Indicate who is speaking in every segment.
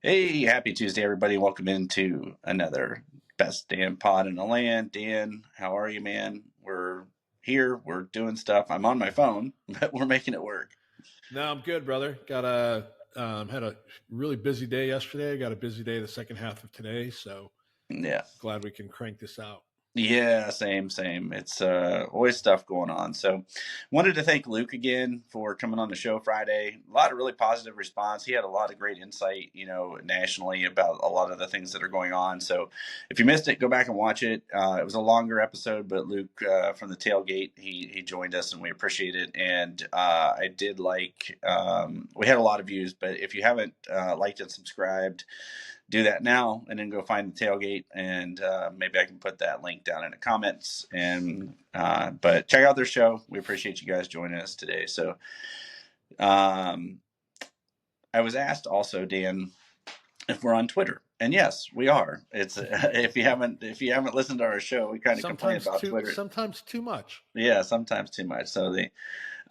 Speaker 1: Hey, happy Tuesday, everybody. Welcome into another Best Damn Pod in the Land. Dan, how are you, man? We're here. We're doing stuff. I'm on my phone, but we're making it work.
Speaker 2: No, I'm good, brother. Had a really busy day yesterday. Got a busy day the second half of today, so
Speaker 1: Yeah.
Speaker 2: glad we can crank this out.
Speaker 1: Yeah, same. It's always stuff going on. So, wanted to thank Luke again for coming on the show Friday. A lot of really positive response. He had a lot of great insight, nationally about a lot of the things that are going on. So, if you missed it, go back and watch it. It was a longer episode, but Luke from the tailgate, he joined us, and we appreciate it. And I did like we had a lot of views, but if you haven't liked and subscribed, do that now and then go find the tailgate, and maybe I can put that link down in the comments. And but check out their show. We appreciate you guys joining us today. So um, I was asked also, Dan, if we're on Twitter, and yes, we are. It's if you haven't listened to our show, we kind of complain about Twitter.
Speaker 2: Sometimes too much.
Speaker 1: Yeah, sometimes too much. So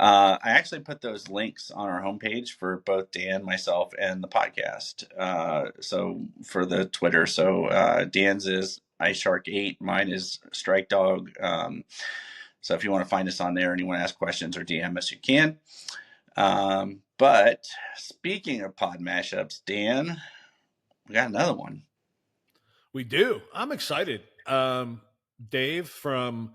Speaker 1: I actually put those links on our homepage for both Dan, myself, and the podcast. So for the Twitter, so Dan's is iShark8, mine is Strike Dog. So if you want to find us on there and you want to ask questions or DM us, you can. But speaking of pod mashups, Dan, we got another one.
Speaker 2: We do. I'm excited. Dave from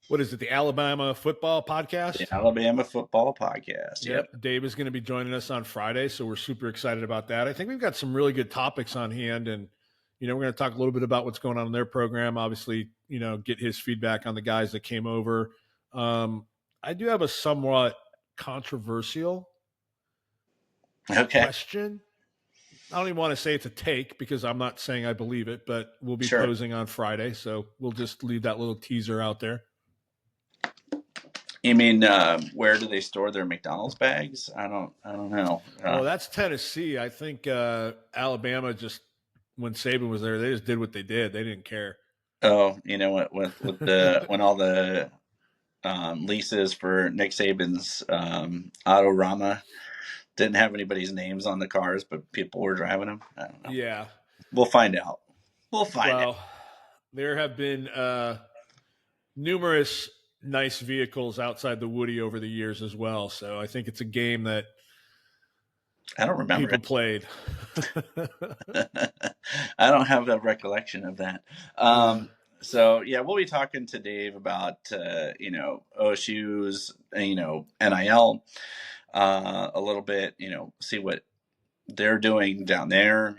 Speaker 2: what is it? The Alabama Football
Speaker 1: The
Speaker 2: Podcast.
Speaker 1: Alabama Football Podcast.
Speaker 2: Yep.
Speaker 1: Yep.
Speaker 2: Dave is going to be joining us on Friday, so we're super excited about that. I think we've got some really good topics on hand, and we're going to talk a little bit about what's going on in their program. Obviously, get his feedback on the guys that came over. I do have a somewhat controversial
Speaker 1: Okay.
Speaker 2: question. I don't even want to say it's a take because I'm not saying I believe it, but we'll be
Speaker 1: Sure.
Speaker 2: posing on Friday, so we'll just leave that little teaser out there.
Speaker 1: You mean where do they store their McDonald's bags? I don't know.
Speaker 2: Well, that's Tennessee. I think Alabama just when Saban was there, they just did what they did. They didn't care.
Speaker 1: Oh, you know what? With the when all the leases for Nick Saban's Autorama didn't have anybody's names on the cars, but people were driving them. I don't know.
Speaker 2: Yeah.
Speaker 1: We'll find out. We'll find out.
Speaker 2: Well, there have been numerous nice vehicles outside the Woody over the years as well. So I think it's a game that
Speaker 1: I don't remember
Speaker 2: people
Speaker 1: it.
Speaker 2: played.
Speaker 1: I don't have a recollection of that.
Speaker 2: Yeah.
Speaker 1: So yeah, we'll be talking to Dave about OSU's NIL a little bit. See what they're doing down there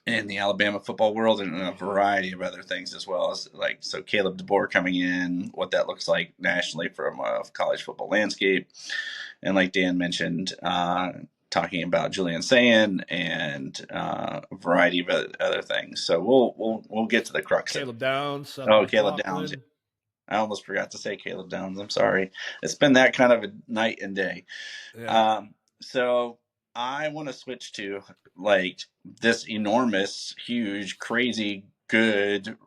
Speaker 1: in the Alabama football world, and a variety of other things as well, as like so Caleb DeBoer coming in, what that looks like nationally from a college football landscape, and like Dan mentioned, talking about Julian Sayin and a variety of other things. So we'll get to the crux of it.
Speaker 2: Caleb Downs, Seth
Speaker 1: Oh, Caleb Downs.
Speaker 2: McLaughlin.
Speaker 1: I almost forgot to say Caleb Downs. I'm sorry. It's been that kind of a night and day.
Speaker 2: Yeah.
Speaker 1: So I want to switch to like this enormous, huge, crazy, good,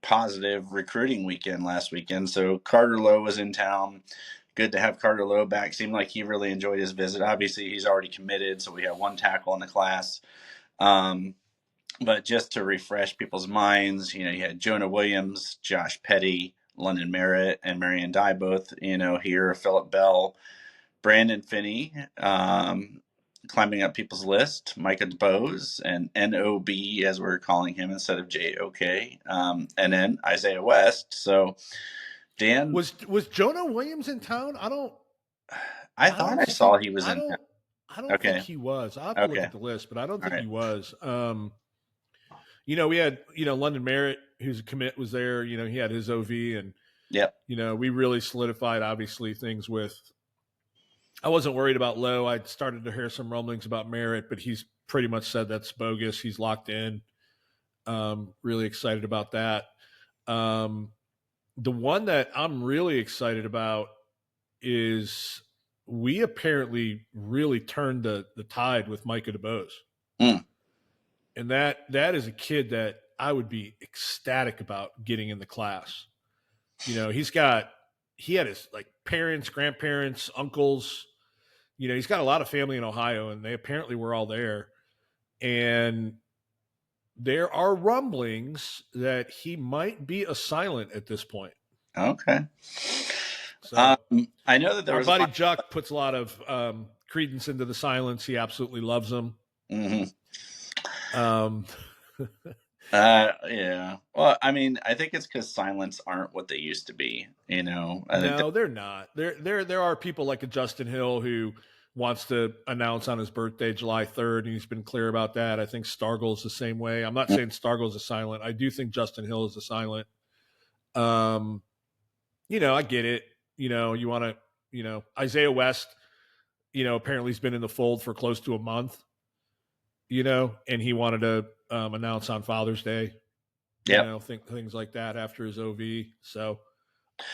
Speaker 1: positive recruiting weekend last weekend. So Carter Lowe was in town. Good to have Carter Lowe back. Seemed like he really enjoyed his visit. Obviously, he's already committed, so we have one tackle in the class. But just to refresh people's minds, you had Jonah Williams, Josh Petty, London Merritt, and Marion Dye both, here, Phillip Bell, Brandon Finney, climbing up people's list, Micah DeBose, and NOB, as we're calling him instead of JOK, and then Isaiah West. So, Dan,
Speaker 2: Was Jonah Williams in town?
Speaker 1: I
Speaker 2: I
Speaker 1: thought
Speaker 2: don't
Speaker 1: I
Speaker 2: think
Speaker 1: saw he was
Speaker 2: I
Speaker 1: in.
Speaker 2: don't I don't think
Speaker 1: Okay,
Speaker 2: he was. I'll have to look
Speaker 1: okay,
Speaker 2: at the list, but I don't
Speaker 1: all
Speaker 2: think
Speaker 1: right,
Speaker 2: he was. We had, London Merritt, who's a commit, was there. He had his OV, and
Speaker 1: yep,
Speaker 2: we really solidified obviously things with. I wasn't worried about Lowe. I started to hear some rumblings about Merritt, but he's pretty much said that's bogus. He's locked in. Really excited about that. The one that I'm really excited about is we apparently really turned the tide with Micah DeBose.
Speaker 1: mm.
Speaker 2: And that is a kid that I would be ecstatic about getting in the class. He had his like parents, grandparents, uncles, he's got a lot of family in Ohio, and they apparently were all there. And there are rumblings that he might be a silent at this point.
Speaker 1: Okay.
Speaker 2: So
Speaker 1: I know that there
Speaker 2: our
Speaker 1: was a
Speaker 2: buddy
Speaker 1: lot.
Speaker 2: Juck puts a lot of credence into the silence. He absolutely loves them.
Speaker 1: Mhm.
Speaker 2: Um,
Speaker 1: Yeah. Well, I mean, I think it's because silents aren't what they used to be. I think that,
Speaker 2: no, they're not. There are people like a Justin Hill who wants to announce on his birthday, July 3rd, and he's been clear about that. I think Stargle's the same way. I'm not saying Stargle's a silent. I do think Justin Hill is a silent. Um, I get it. You want to, Isaiah West, apparently he's been in the fold for close to a month, and he wanted to announce on Father's Day,
Speaker 1: yep.
Speaker 2: things like that after his OV. So,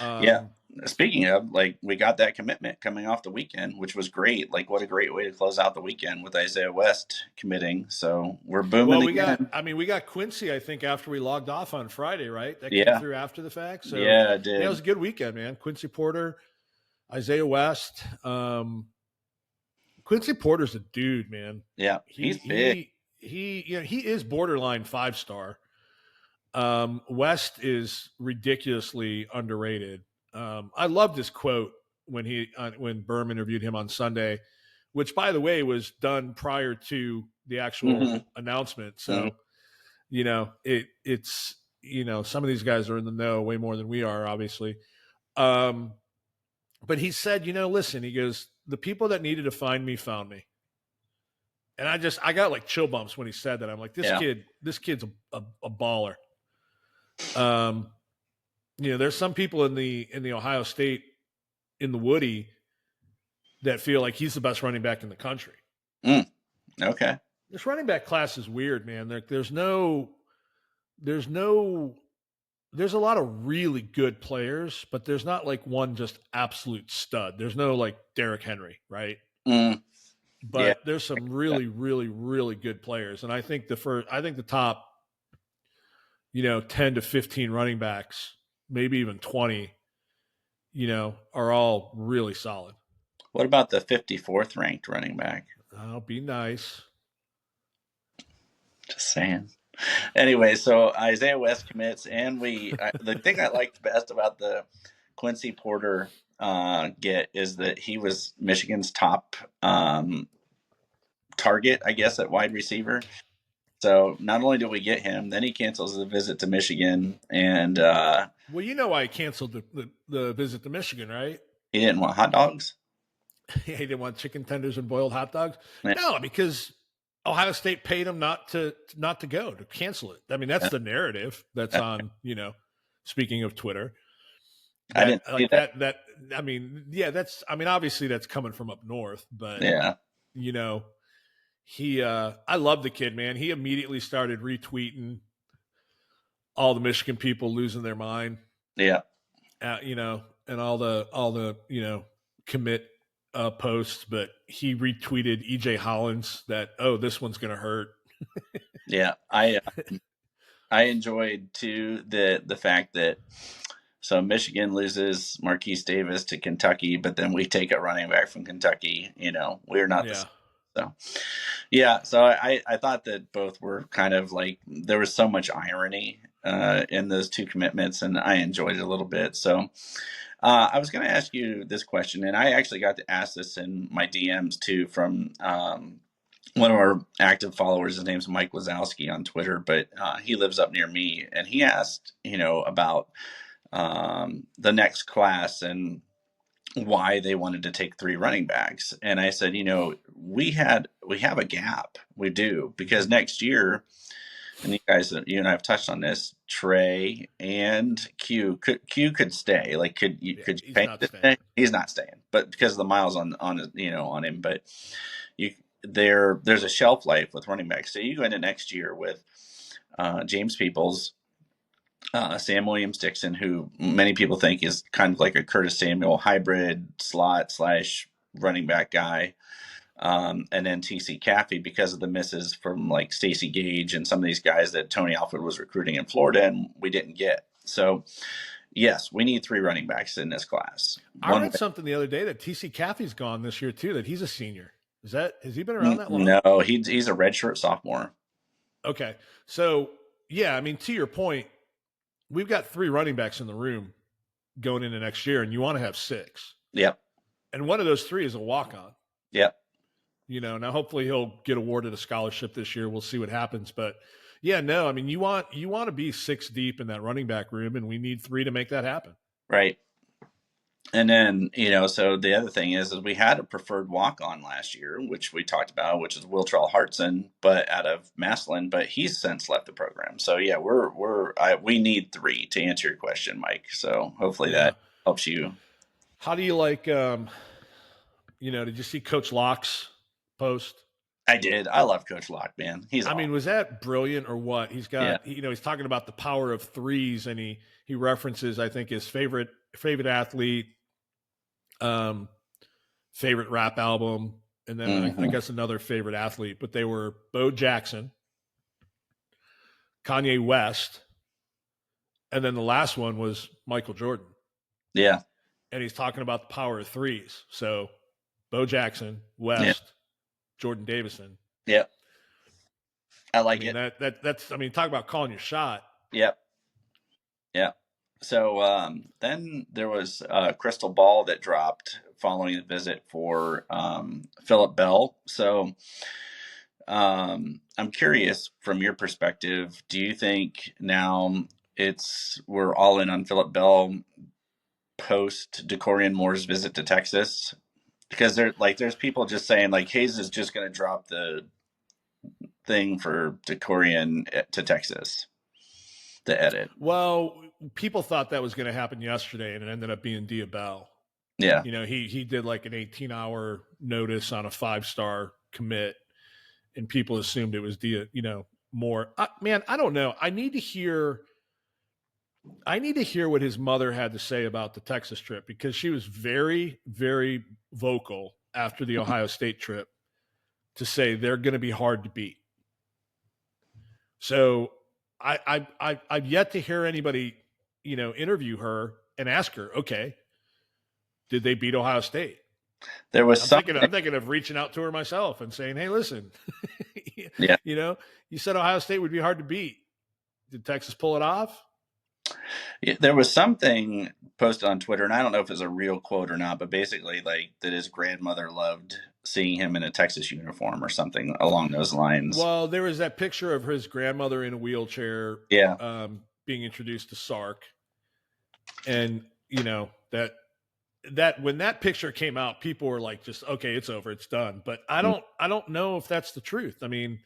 Speaker 1: Yeah.
Speaker 2: um,
Speaker 1: Speaking of, like, we got that commitment coming off the weekend, which was great. Like, what a great way to close out the weekend with Isaiah West committing. So we're booming
Speaker 2: well,
Speaker 1: again.
Speaker 2: we got Quincy, I think, after we logged off on Friday, right? That came
Speaker 1: Yeah.
Speaker 2: through after the fact. So,
Speaker 1: Yeah, it
Speaker 2: yeah, it
Speaker 1: did.
Speaker 2: was a good weekend, man. Quincy Porter, Isaiah West. Quincy Porter's a dude, man.
Speaker 1: Yeah. He's big.
Speaker 2: He is borderline 5-star. West is ridiculously underrated. I loved his quote when Berm interviewed him on Sunday, which, by the way, was done prior to the actual
Speaker 1: Hmm.
Speaker 2: announcement.
Speaker 1: Hmm.
Speaker 2: So it's some of these guys are in the know way more than we are, obviously. But he said, listen, he goes, the people that needed to find me found me. And I got like chill bumps when he said that. I'm like, this
Speaker 1: Yeah.
Speaker 2: kid's a baller. There's some people in the Ohio State in the Woody that feel like he's the best running back in the country.
Speaker 1: Mm. Okay.
Speaker 2: This running back class is weird, man. There's no, there's a lot of really good players, but there's not like one just absolute stud. There's no like Derrick Henry, right?
Speaker 1: Mm. Yeah.
Speaker 2: But there's some really, really, really good players, and I think the top, 10 to 15 running backs, maybe even 20, are all really solid.
Speaker 1: What about the 54th ranked running back?
Speaker 2: I'll be nice.
Speaker 1: Just saying. Anyway, so Isaiah West commits, and the thing I liked best about the Quincy Porter get is that he was Michigan's top target, I guess, at wide receiver. So not only did we get him, then he cancels the visit to Michigan, and
Speaker 2: Well, I canceled the visit to Michigan, right?
Speaker 1: he didn't want hot dogs.
Speaker 2: He didn't want chicken tenders and boiled hot dogs.
Speaker 1: Yeah.
Speaker 2: No, because Ohio State paid him not to go, to cancel it. I mean, that's the narrative that's on, speaking of Twitter.
Speaker 1: I didn't see that.
Speaker 2: I mean, yeah, obviously that's coming from up north, but
Speaker 1: Yeah.
Speaker 2: I love the kid, man. He immediately started retweeting all the Michigan people losing their mind.
Speaker 1: Yeah.
Speaker 2: And all the commit posts, but he retweeted EJ Hollins that, oh, this one's gonna hurt.
Speaker 1: Yeah. I enjoyed too the fact that so Michigan loses Marquise Davis to Kentucky, but then we take a running back from Kentucky. We're not the same. So yeah, so I thought that both were kind of like there was so much irony in those two commitments, and I enjoyed it a little bit. So I was going to ask you this question, and I actually got to ask this in my DMs too from one of our active followers. His name's Mike Wazowski on Twitter, but he lives up near me, and he asked, about the next class and why they wanted to take 3 running backs. And I said, we have a gap. We do, because next year, and you and I have touched on this, Trey and Q could stay. Like, could you pay him to stay? He's not staying, but because of the miles on him. But there's a shelf life with running backs. So you go into next year with James Peoples, Sam Williams-Dixon, who many people think is kind of like a Curtis Samuel hybrid slot / running back guy. And then TC Caffey, because of the misses from like Stacey Gage and some of these guys that Tony Alford was recruiting in Florida and we didn't get. So, Yes, we need 3 running backs in this class.
Speaker 2: I
Speaker 1: One
Speaker 2: read something the other day that TC Caffey's gone this year too. That he's a senior. Has he been around
Speaker 1: way.
Speaker 2: that long?
Speaker 1: No, he's a redshirt sophomore.
Speaker 2: Okay, so yeah, I mean, to your point, we've got 3 running backs in the room going into next year, and you want to have 6.
Speaker 1: Yep.
Speaker 2: And one of those 3 is a walk on.
Speaker 1: Yep.
Speaker 2: Now hopefully he'll get awarded a scholarship this year. We'll see what happens. But yeah, no, I mean, you want to be 6 deep in that running back room, and we need 3 to make that happen.
Speaker 1: Right. And then, so the other thing is we had a preferred walk on last year, which we talked about, which is Wiltrell Hartson, but out of Massillon, but he's since left the program. So yeah, we need 3 to answer your question, Mike. So hopefully
Speaker 2: Yeah.
Speaker 1: that helps you.
Speaker 2: How do you like, did you see Coach Locke's post?
Speaker 1: I did. I love Coach Locke, man.
Speaker 2: I mean, was that brilliant or what? He's got, he's talking about the power of threes, and he references, I think, his favorite athlete, favorite rap album, and then I guess another favorite athlete, but they were Bo Jackson, Kanye West, and then the last one was Michael Jordan.
Speaker 1: Yeah.
Speaker 2: And he's talking about the power of threes. So Bo Jackson, West, Jordan Davison.
Speaker 1: Yeah. I like it.
Speaker 2: That's talk about calling your shot.
Speaker 1: Yep. Yeah. So then there was a crystal ball that dropped following the visit for Philip Bell. So I'm curious from your perspective, do you think now we're all in on Philip Bell post DeCorian Moore's visit to Texas? Because there's people just saying like Hayes is just going to drop the thing for DeCorian to Texas, the edit.
Speaker 2: Well, people thought that was going to happen yesterday, and it ended up being Dia Bell.
Speaker 1: Yeah.
Speaker 2: He did like an 18-hour notice on a 5-star commit, and people assumed it was Dia, Moore. Man, I don't know. I need to hear what his mother had to say about the Texas trip, because she was very, very vocal after the Ohio State trip to say they're going to be hard to beat. So I've yet to hear anybody, interview her and ask her, okay, did they beat Ohio State?
Speaker 1: There was
Speaker 2: I'm thinking of reaching out to her myself and saying, hey, listen,
Speaker 1: yeah,
Speaker 2: you said Ohio State would be hard to beat. Did Texas pull it off?
Speaker 1: Yeah, there was something posted on Twitter, and I don't know if it's a real quote or not, but basically like that his grandmother loved seeing him in a Texas uniform or something along those lines.
Speaker 2: Well, there was that picture of his grandmother in a wheelchair, being introduced to Sark, and that when that picture came out, people were like, just okay, it's over, it's done. But I don't know if that's the truth. I mean,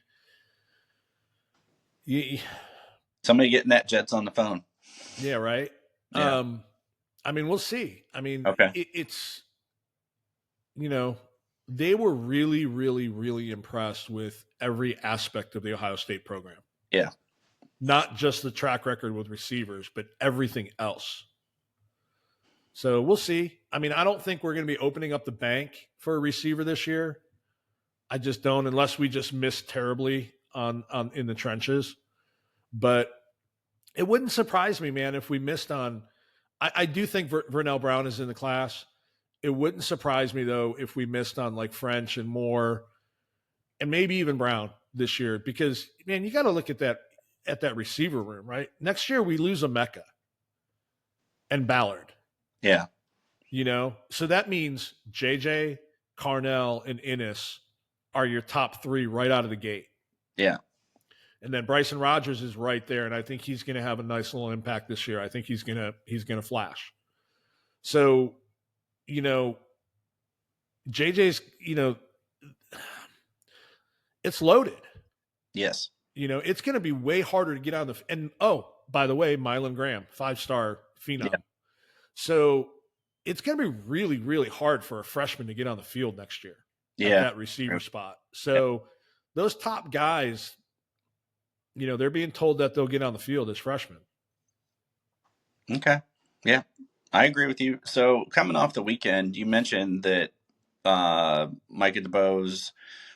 Speaker 1: somebody getting that Jets on the phone.
Speaker 2: Yeah, right. Yeah. I mean, we'll see. I mean,
Speaker 1: okay.
Speaker 2: It's they were really, really, really impressed with every aspect of the Ohio State program.
Speaker 1: Yeah.
Speaker 2: Not just the track record with receivers, but everything else. So we'll see. I mean, I don't think we're going to be opening up the bank for a receiver this year. I just don't, unless we just miss terribly on in the trenches. But it wouldn't surprise me, man, if we missed on. I do think Vernell Brown is in the class. It wouldn't surprise me, though, if we missed on like French and Moore and maybe even Brown this year, because, man, you got to look at that receiver room, right? Next year, we lose a Mecca and Ballard.
Speaker 1: Yeah.
Speaker 2: So that means JJ, Carnell, and Innis are your top 3 right out of the gate.
Speaker 1: Yeah.
Speaker 2: And then Bryson Rogers is right there, and I think he's going to have a nice little impact this year. I think he's going to flash. So, JJ's, it's loaded.
Speaker 1: Yes.
Speaker 2: It's going to be way harder to get on and by the way, Mylan Graham, 5-star phenom. Yeah. So it's going to be really, really hard for a freshman to get on the field next year at that receiver spot. So those top guys, they're being told that they'll get on the field as freshmen.
Speaker 1: Okay. Yeah, I agree with you. So coming off the weekend, you mentioned that Micah DeBose,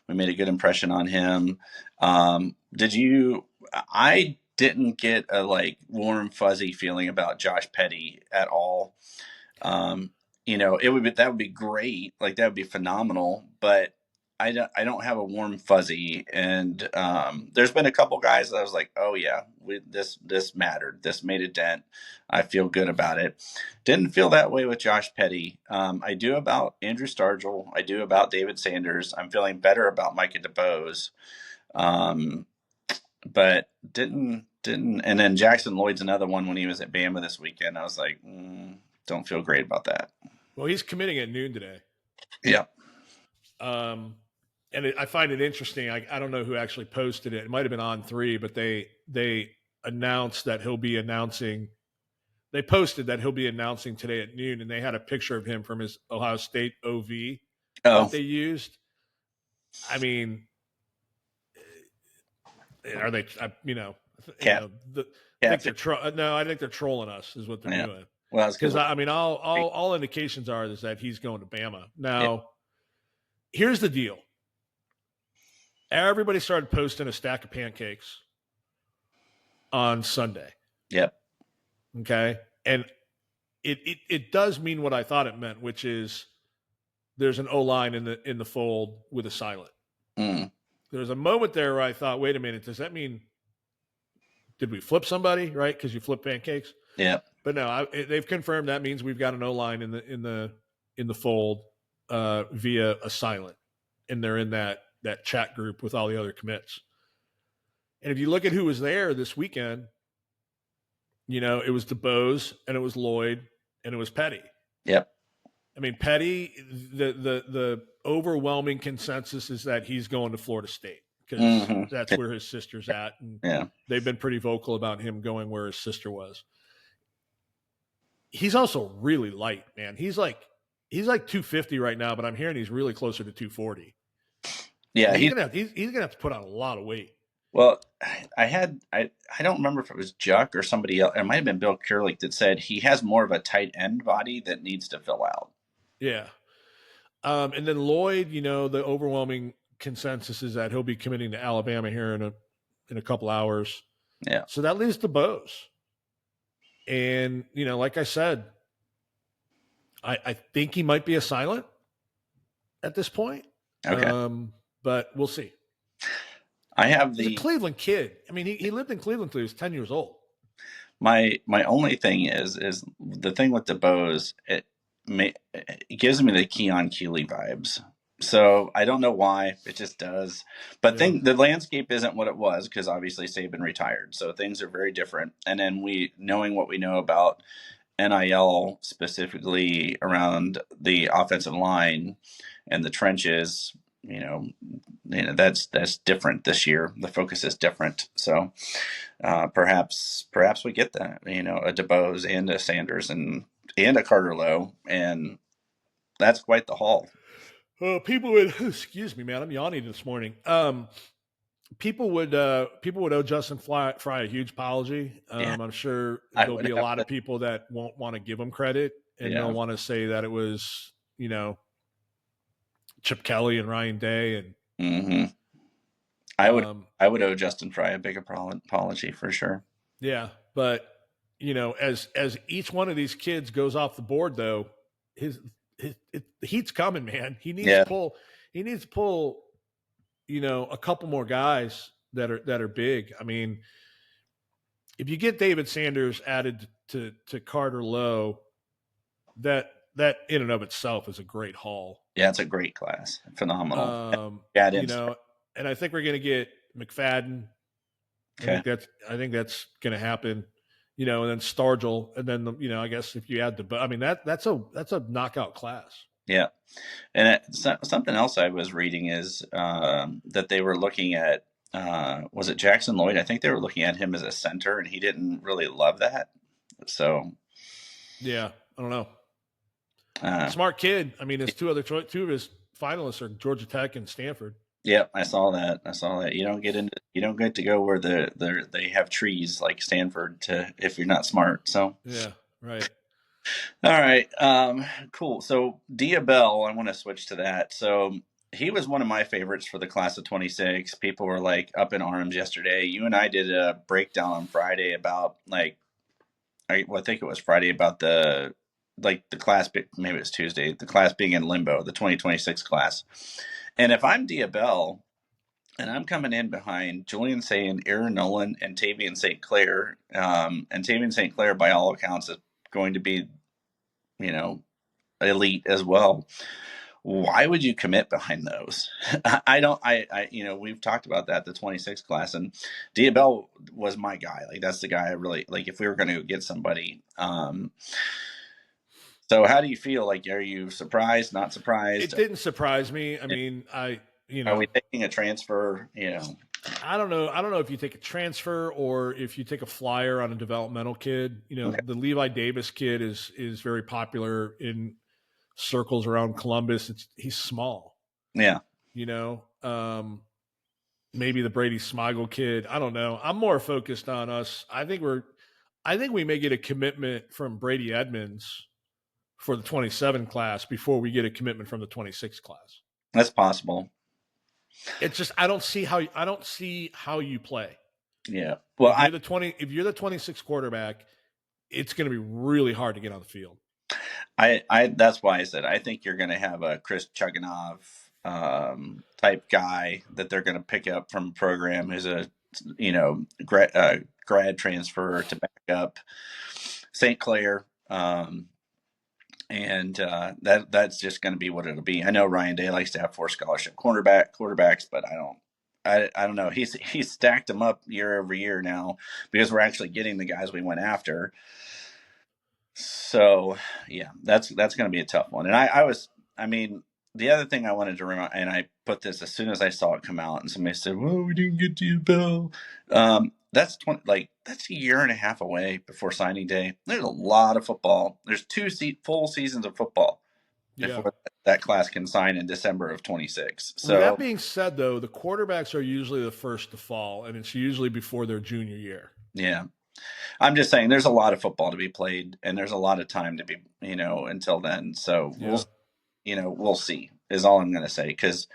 Speaker 1: we made a good impression on him. I didn't get a like warm fuzzy feeling about Josh Petty at all. Um, that would be great, like that would be phenomenal, but I don't have a warm fuzzy. And there's been a couple guys that I was like, oh yeah, this mattered, this made a dent. I feel good about it. Didn't feel that way with Josh Petty. I do about Andrew Stargell. I do about David Sanders. I'm feeling better about Micah DeBose. Um, but didn't and then Jackson Lloyd's another one when he was at Bama this weekend. I was like, don't feel great about that.
Speaker 2: Well, he's committing at noon today.
Speaker 1: Yeah.
Speaker 2: And I find it interesting. I don't know who actually posted it. It might have been On3, but they announced that he'll be announcing. They posted that he'll be announcing today at noon, and they had a picture of him from his Ohio State OV that
Speaker 1: Oh,
Speaker 2: they used. I mean, are they?
Speaker 1: cat,
Speaker 2: I think
Speaker 1: cat.
Speaker 2: no, I think they're trolling us. Is what they're
Speaker 1: Yeah.
Speaker 2: doing.
Speaker 1: Well, that's
Speaker 2: Because
Speaker 1: because
Speaker 2: I mean, all indications are is that he's going to Bama.
Speaker 1: yeah.
Speaker 2: Now, here's the deal. Everybody started posting a stack of pancakes on Sunday.
Speaker 1: Yep.
Speaker 2: Okay. And it does mean what I thought it meant, which is there's an O line in the fold with a silent.
Speaker 1: Mm.
Speaker 2: There was a moment there where I thought, wait a minute, does that mean did we flip somebody, right? Because you flip pancakes.
Speaker 1: Yeah.
Speaker 2: But no, they've confirmed that means we've got an O line in the fold via a silent, and they're in that chat group with all the other commits. And if you look at who was there this weekend, it was DeBose and it was Lloyd and it was Petty.
Speaker 1: Yep.
Speaker 2: I mean, Petty, the overwhelming consensus is that he's going to Florida State because that's where his sister's at, and
Speaker 1: yeah.
Speaker 2: They've been pretty vocal about him going where his sister was. He's also really light, man. He's like 250 right now, but I'm hearing he's really closer to 240.
Speaker 1: Yeah,
Speaker 2: he's gonna have to put on a lot of weight.
Speaker 1: Well, I don't remember if it was Juck or somebody else. It might have been Bill Kurlick that said he has more of a tight end body that needs to fill out.
Speaker 2: Yeah. And then Lloyd, the overwhelming consensus is that he'll be committing to Alabama here in a couple hours.
Speaker 1: Yeah.
Speaker 2: So that leaves DeBose. And, like I said, I think he might be a silent at this point.
Speaker 1: Okay.
Speaker 2: But we'll see. He's a Cleveland kid. I mean, he lived in Cleveland until he was 10 years old.
Speaker 1: My only thing is the thing with DeBose, it gives me the Keon Keeley vibes. So I don't know why, it just does. But the landscape isn't what it was because obviously Saban retired, so things are very different. And then knowing what we know about NIL specifically around the offensive line and the trenches, that's different this year. The focus is different. So perhaps we get that, a DeBose and a Sanders and a Carter Lowe, and that's quite the haul.
Speaker 2: People would excuse me, man. I'm yawning this morning. People would owe Justin Fry a huge apology. I'm sure there'll be a lot of people that won't want to give him credit, and they'll want to say that it was Chip Kelly and Ryan Day and
Speaker 1: I would owe Justin Fry a big apology for sure.
Speaker 2: Yeah, but as each one of these kids goes off the board, though, the heat's coming, man. He needs to pull. He needs to pull. A couple more guys that are big. I mean, if you get David Sanders added to Carter Lowe, that in and of itself is a great haul.
Speaker 1: Yeah, it's a great class, phenomenal.
Speaker 2: And I think we're going to get McFadden.
Speaker 1: Okay.
Speaker 2: I think that's going to happen. And then Stargell, and then I guess if you add that's a knockout class.
Speaker 1: Yeah, and something else I was reading is that they were looking at was it Jackson Lloyd? I think they were looking at him as a center, and he didn't really love that. So
Speaker 2: yeah, I don't know. Smart kid. I mean, his two of his finalists are Georgia Tech and Stanford.
Speaker 1: Yep, I saw that. You don't get to go where they have trees like Stanford if you're not smart. So
Speaker 2: yeah, right.
Speaker 1: All right, cool. So Dia Bell, I want to switch to that. So he was one of my favorites for the class of 26. People were like up in arms yesterday. You and I did a breakdown on Friday about like, I think it was Friday about the class, maybe it was Tuesday, the class being in limbo, the 2026 class. And if I'm Diabell and I'm coming in behind Julian Say, Aaron Nolan, and Tavian St. Clair, and Tavian St. Clair, by all accounts, is going to be, you know, elite as well. Why would you commit behind those? I don't. We've talked about that, the 26 class, and Diabell was my guy. Like that's the guy I really like. If we were going to get somebody, so how do you feel? Like, are you surprised? Not surprised?
Speaker 2: It didn't surprise me. I mean,
Speaker 1: Are we taking a transfer?
Speaker 2: I don't know. I don't know if you take a transfer or if you take a flyer on a developmental kid.
Speaker 1: Okay.
Speaker 2: The Levi Davis kid is very popular in circles around Columbus. He's small.
Speaker 1: Yeah.
Speaker 2: Maybe the Brady Smigel kid. I don't know. I'm more focused on us. I think we may get a commitment from Brady Edmonds for the 27 class before we get a commitment from the 26 class.
Speaker 1: That's possible.
Speaker 2: It's just I don't see how you play.
Speaker 1: Yeah. Well,
Speaker 2: if you're the 26 quarterback, it's going to be really hard to get on the field.
Speaker 1: That's why I said I think you're going to have a Chris Chuganov type guy that they're going to pick up from a program who's a grad transfer to back up St. Clair. And that's just going to be what it'll be. I know Ryan Day likes to have 4 scholarship quarterbacks, but I don't know. He's stacked them up year over year now because we're actually getting the guys we went after. So yeah, that's going to be a tough one. And the other thing I wanted to remind, and I put this as soon as I saw it come out, and somebody said, "Well, we didn't get to you, Bill." That's a year and a half away before signing day. There's a lot of football. There's 2 full seasons of football before that class can sign in December of 26. So
Speaker 2: that being said, though, the quarterbacks are usually the first to fall, and it's usually before their junior year.
Speaker 1: Yeah. I'm just saying there's a lot of football to be played, and there's a lot of time to be, until then. So we'll see is all I'm going to say. Because,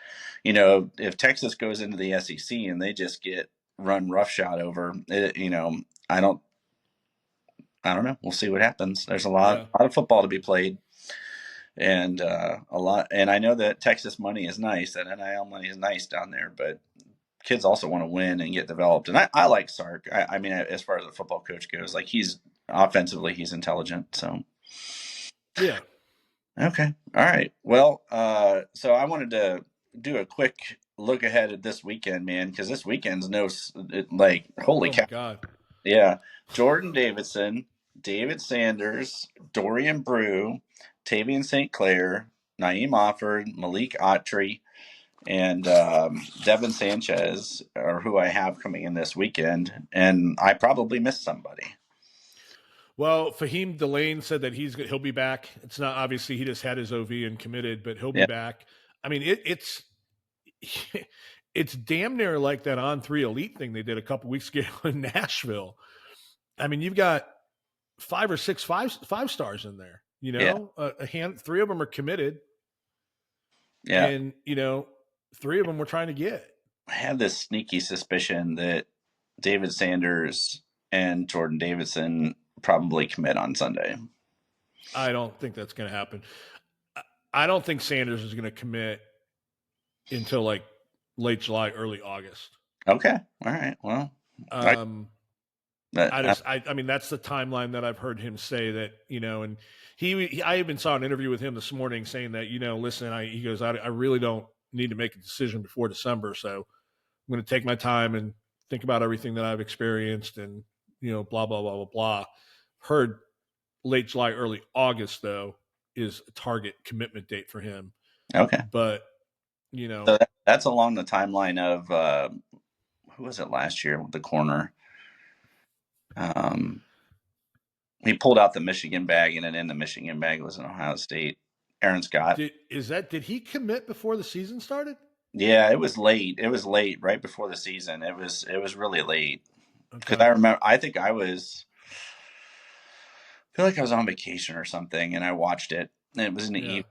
Speaker 1: if Texas goes into the SEC and they just get run roughshod over, I don't know. We'll see what happens. There's a lot of football to be played, and and I know that Texas money is nice. That NIL money is nice down there, but kids also want to win and get developed. And I like Sark. As far as a football coach goes, like he's intelligent. So
Speaker 2: yeah.
Speaker 1: Okay. All right. Well, so I wanted to do a quick look ahead at this weekend, man, because this weekend's holy cow.
Speaker 2: My God.
Speaker 1: Yeah. Jordan Davidson, David Sanders, Dorian Brew, Tavian St. Clair, Naeem Offord, Malik Autry, and Devin Sanchez are who I have coming in this weekend. And I probably missed somebody.
Speaker 2: Well, Fahim Delane said that he'll be back. It's not obviously he just had his OV and committed, but he'll be back. I mean, it's damn near like that On3 Elite thing they did a couple weeks ago in Nashville. I mean, you've got 5 or 6 five stars in there. Three of them are committed.
Speaker 1: Yeah,
Speaker 2: and 3 of them we're trying to get.
Speaker 1: I have this sneaky suspicion that David Sanders and Jordan Davidson probably commit on Sunday.
Speaker 2: I don't think that's going to happen. I don't think Sanders is going to commit until like late July, early August.
Speaker 1: Okay. All right. Well,
Speaker 2: I mean, that's the timeline that I've heard him say that, and I even saw an interview with him this morning saying that, listen, he goes, I really don't need to make a decision before December. So I'm going to take my time and think about everything that I've experienced and, blah, blah, blah, blah, blah. Heard late July, early August, though, is a target commitment date for him.
Speaker 1: Okay.
Speaker 2: But,
Speaker 1: so that's along the timeline of who was it last year with the corner? He pulled out the Michigan bag, and then in the Michigan bag was an Ohio State. Aaron Scott.
Speaker 2: Did he commit before the season started?
Speaker 1: Yeah, it was late. It was late, right before the season. It was really late. Because I remember, I feel like I was on vacation or something, and I watched it. And it was in the evening.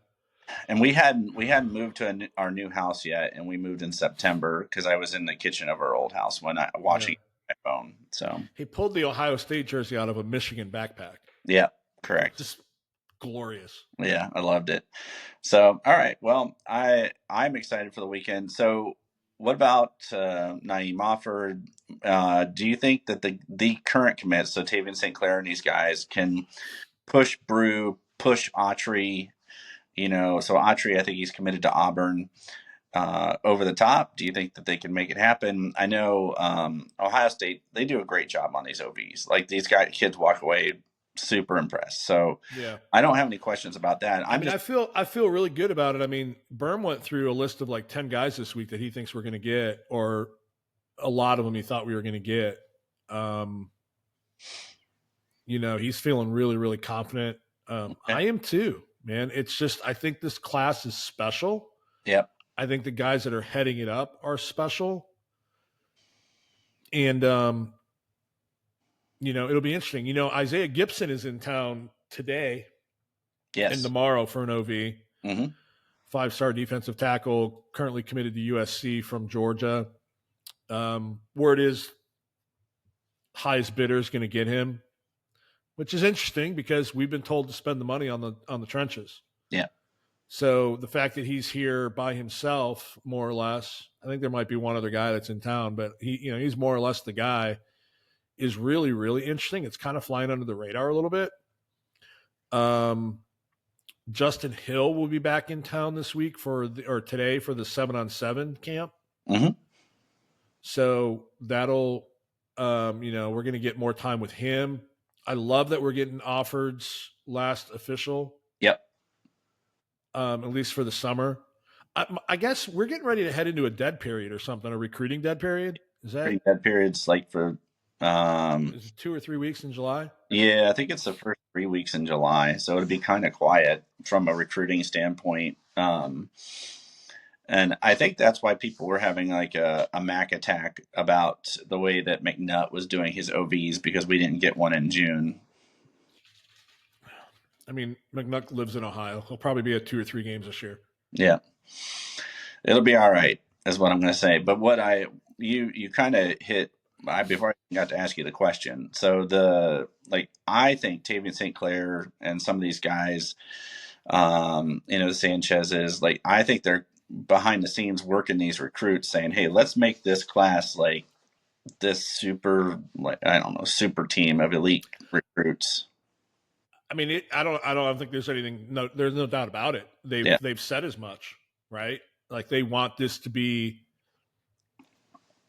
Speaker 1: And we hadn't moved to our new house yet, and we moved in September because I was in the kitchen of our old house when I
Speaker 2: Yeah.
Speaker 1: watching my phone. So
Speaker 2: He pulled the Ohio State jersey out of a Michigan backpack.
Speaker 1: yeah, correct.
Speaker 2: Just glorious.
Speaker 1: Yeah, I loved it. So all right, well, I'm excited for the weekend. So what about Naeem Offord? Do you think that the current commits, so Tavian St. Clair and these guys, can push Brew, push Autry? So Autry, I think he's committed to Auburn. Over the top? Do you think that they can make it happen? I know Ohio State, they do a great job on these OVs. Like these kids walk away super impressed. So
Speaker 2: Yeah.
Speaker 1: I don't have any questions about that.
Speaker 2: I
Speaker 1: I'm
Speaker 2: mean,
Speaker 1: just
Speaker 2: I feel really good about it. I mean, Berm went through a list of like 10 guys this week that he thinks we're going to get, or a lot of them he thought we were going to get. Um, he's feeling really, really confident.
Speaker 1: okay.
Speaker 2: I am too, man. It's just, I think this class is special.
Speaker 1: Yep.
Speaker 2: I think the guys that are heading it up are special. And, it'll be interesting. Isaiah Gibson is in town today and
Speaker 1: Yes.
Speaker 2: tomorrow for an OV.
Speaker 1: Hmm.
Speaker 2: 5-star defensive tackle, currently committed to USC from Georgia. Word is highest bidder is going to get him, which is interesting because we've been told to spend the money on the trenches.
Speaker 1: Yeah.
Speaker 2: So the fact that he's here by himself, more or less, I think there might be one other guy that's in town, but he's more or less the guy, is really, really interesting. It's kind of flying under the radar a little bit. Justin Hill will be back in town this week today for the 7-on-7 camp.
Speaker 1: Hmm.
Speaker 2: So that'll, we're going to get more time with him. I love that we're getting Offord's last official.
Speaker 1: Yep.
Speaker 2: At least for the summer. I guess we're getting ready to head into a dead period or something, a recruiting dead period.
Speaker 1: Pretty bad periods like for
Speaker 2: Is it 2 or 3 weeks in July?
Speaker 1: yeah, I think it's the first 3 weeks in July. So it'll be kind of quiet from a recruiting standpoint. And I think that's why people were having like a Mac attack about the way that McNutt was doing his OVs because we didn't get one in June.
Speaker 2: I mean, McNutt lives in Ohio. He'll probably be at 2 or 3 games this year.
Speaker 1: Yeah, it'll be all right, is what I'm going to say. But you kind of hit before I got to ask you the question. So I think Tavian St. Clair and some of these guys, the Sanchez's, like I think they're behind the scenes working these recruits, saying, "Hey, let's make this class like this super, like I don't know, super team of elite recruits."
Speaker 2: I mean, I don't think there's anything. No, there's no doubt about it.
Speaker 1: Yeah.
Speaker 2: They've said as much, right? Like they want this to be.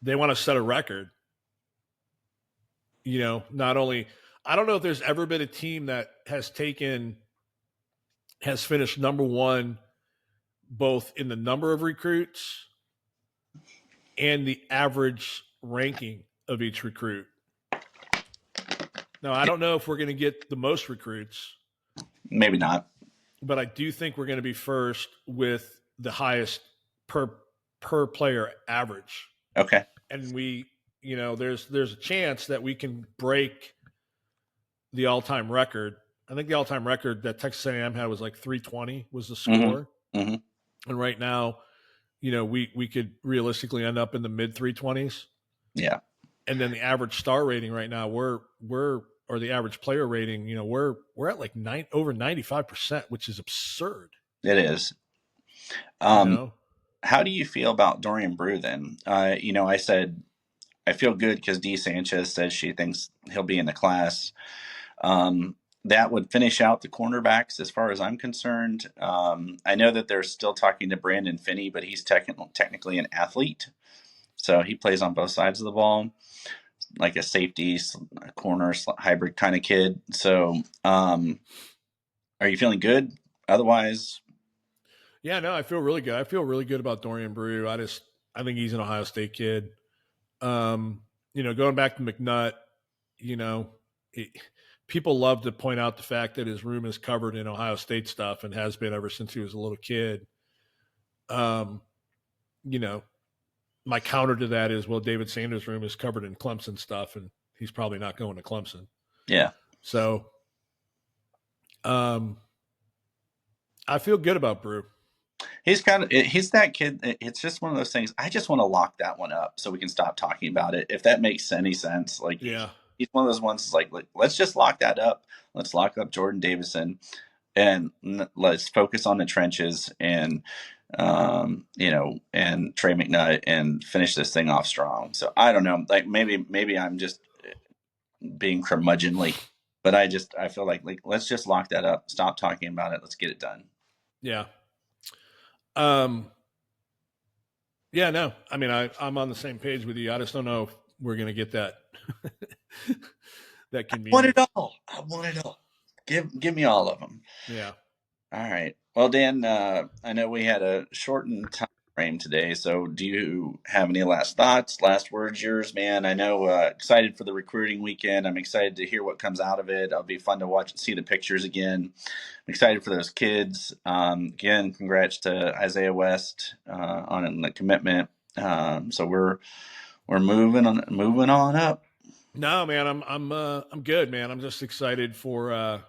Speaker 2: They want to set a record. Not only I don't know if there's ever been a team that has finished number one both in the number of recruits and the average ranking of each recruit. Now, I don't know if we're going to get the most recruits.
Speaker 1: Maybe not.
Speaker 2: But I do think we're going to be first with the highest per player average.
Speaker 1: Okay.
Speaker 2: And there's a chance that we can break the all-time record. I think the all-time record that Texas A&M had was like 320 was the score.
Speaker 1: Mm-hmm.
Speaker 2: And right now, we could realistically end up in the mid 320s.
Speaker 1: Yeah.
Speaker 2: And then the average star rating right now, or the average player rating, we're at like over 95%, which is absurd.
Speaker 1: It is. How do you feel about Dorian Brew then? I said I feel good because Dee Sanchez says she thinks he'll be in the class. That would finish out the cornerbacks as far as I'm concerned. I know that they're still talking to Brandon Finney, but he's technically an athlete. So he plays on both sides of the ball, like a safety, a corner, hybrid kind of kid. So are you feeling good otherwise?
Speaker 2: Yeah, no, I feel really good. I feel really good about Dorian Brew. I think he's an Ohio State kid. Going back to McNutt, people love to point out the fact that his room is covered in Ohio State stuff and has been ever since he was a little kid. My counter to that is, well, David Sanders' room is covered in Clemson stuff, and he's probably not going to Clemson.
Speaker 1: Yeah.
Speaker 2: So, I I feel good about Brew.
Speaker 1: He's that kid. It's just one of those things. I just want to lock that one up so we can stop talking about it. If that makes any sense, like
Speaker 2: Yeah.
Speaker 1: he's one of those ones. Like let's just lock that up. Let's lock up Jordan Davison, and let's focus on the trenches and and Trey McNutt and finish this thing off strong. So I don't know. Like maybe I'm just being curmudgeonly, but I feel like let's just lock that up. Stop talking about it. Let's get it done.
Speaker 2: Yeah. Um, yeah, no. I mean, I'm on the same page with you. I just don't know if we're going to get that that
Speaker 1: Want it
Speaker 2: convenient.
Speaker 1: all. I want it all. Give me all of them.
Speaker 2: Yeah.
Speaker 1: All right. Well, Dan, I know we had a shortened time frame today, so do you have any last thoughts, last words, yours, man? I know excited for the recruiting weekend. I'm excited to hear what comes out of it. It'll be fun to watch and see the pictures again. I'm excited for those kids. Again, congrats to Isaiah West on the commitment. So we're moving on up.
Speaker 2: No, man, I'm good, man. I'm just excited for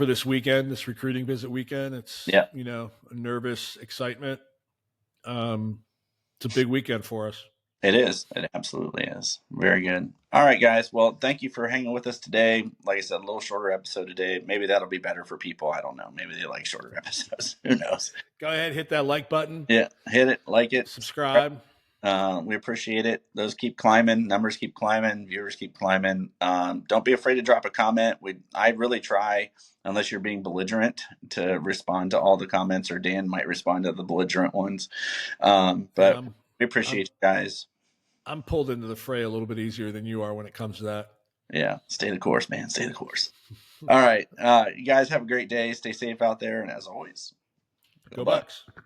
Speaker 2: this weekend, this recruiting visit weekend. It's,
Speaker 1: Yeah.
Speaker 2: a nervous excitement. It's a big weekend for us.
Speaker 1: It is. It absolutely is. Very good. All right, guys. Well, thank you for hanging with us today. Like I said, a little shorter episode today. Maybe that'll be better for people. I don't know. Maybe they like shorter episodes. Who knows?
Speaker 2: Go ahead, hit that like button,
Speaker 1: Yeah. Hit it, like it.
Speaker 2: subscribe.
Speaker 1: We appreciate it. Those keep climbing. Numbers keep climbing. Viewers keep climbing. Don't be afraid to drop a comment. I really try, unless you're being belligerent, to respond to all the comments, or Dan might respond to the belligerent ones.
Speaker 2: Yeah,
Speaker 1: But we appreciate you guys.
Speaker 2: I'm pulled into the fray a little bit easier than you are when it comes to that.
Speaker 1: Yeah, stay the course, man. Stay the course. All right. You guys have a great day. Stay safe out there. And as always, go
Speaker 2: Go
Speaker 1: Bucks.
Speaker 2: Bucks.